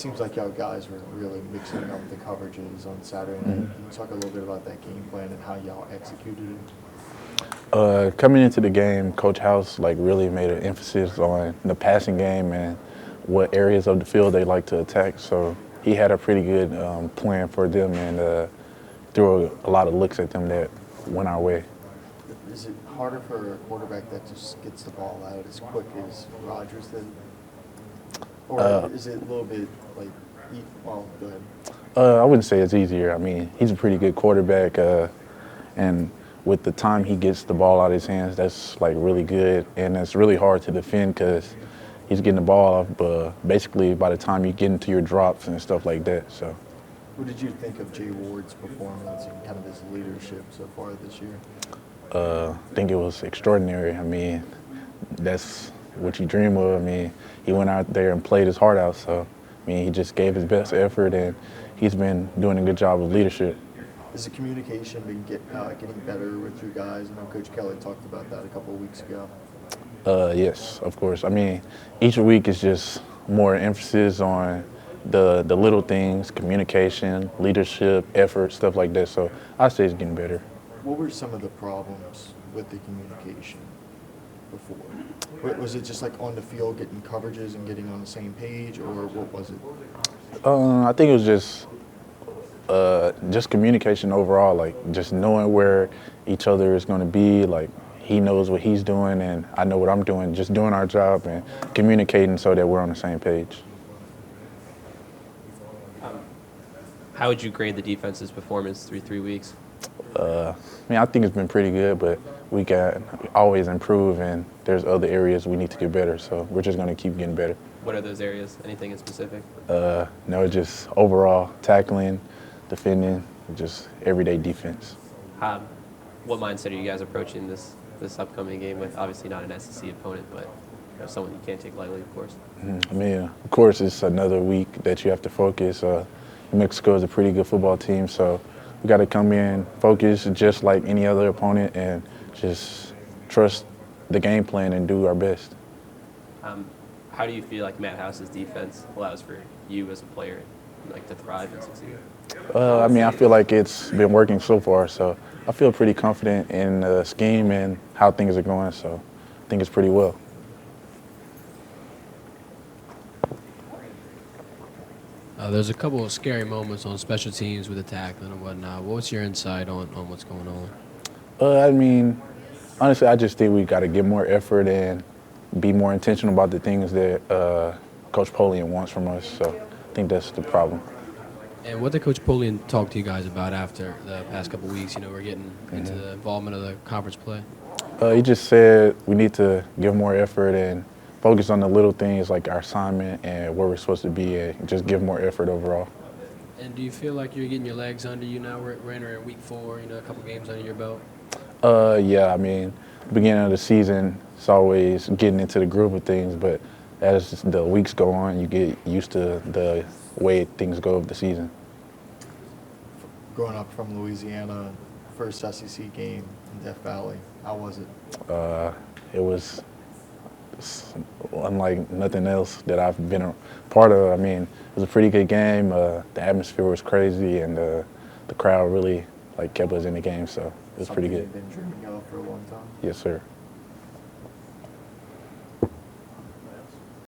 It seems like y'all guys were really mixing up the coverages on Saturday night. Can you talk a little bit about that game plan and how y'all executed it? Coming into the game, Coach House really made an emphasis on the passing game and what areas of the field they like to attack. So he had a pretty good plan for them and threw a lot of looks at them that went our way. Is it harder for a quarterback that just gets the ball out as quick as Rodgers did? Or is it a little bit well, go ahead. I wouldn't say it's easier. I mean, he's a pretty good quarterback, and with the time he gets the ball out of his hands, that's really good, and it's really hard to defend because he's getting the ball off, basically by the time you get into your drops and stuff like that. So, what did you think of Jay Ward's performance and kind of his leadership so far this year? I think it was extraordinary. I mean, that's what you dream of. I mean, he went out there and played his heart out. So, I mean, he just gave his best effort, and he's been doing a good job of leadership. Has the communication been getting better with you guys? I know Coach Kelly talked about that a couple of weeks ago. Yes, of course. I mean, each week is just more emphasis on the little things, communication, leadership, effort, stuff like that. So I'd say it's getting better. What were some of the problems with the communication before? Was it just on the field getting coverages and getting on the same page, or what was it? I think it was just communication overall, just knowing where each other is going to be. He knows what he's doing and I know what I'm doing, just doing our job and communicating so that we're on the same page. How would you grade the defense's performance through 3 weeks? I think it's been pretty good, but we can always improve, and there's other areas we need to get better, so we're just going to keep getting better. What are those areas? Anything in specific? No, just overall tackling, defending, just everyday defense. What mindset are you guys approaching this upcoming game with? Obviously not an SEC opponent, but someone you can't take lightly, of course. I mean, of course, it's another week that you have to focus. Mexico is a pretty good football team, so we got to come in focused just like any other opponent and just trust the game plan and do our best. How do you feel like Matt House's defense allows for you as a player to thrive and succeed? I feel like it's been working so far, so I feel pretty confident in the scheme and how things are going, so I think it's pretty well. There's a couple of scary moments on special teams with the tackling and whatnot. What's your insight on what's going on? Honestly, I just think we got to get more effort and be more intentional about the things that Coach Polian wants from us. So I think that's the problem. And what did Coach Polian talk to you guys about after the past couple of weeks? We're getting into the involvement of the conference play. He just said we need to give more effort and focus on the little things like our assignment and where we're supposed to be and just give more effort overall. And do you feel like you're getting your legs under you now? We're entering week 4, a couple games under your belt. Yeah, beginning of the season, it's always getting into the groove of things, but as the weeks go on, you get used to the way things go of the season. Growing up from Louisiana, first SEC game in Death Valley, how was it? It was unlike nothing else that I've been a part of. It was a pretty good game. The atmosphere was crazy, and the crowd really kept us in the game, so it was pretty good. Something you've been dreaming of for a long time? Yes, sir.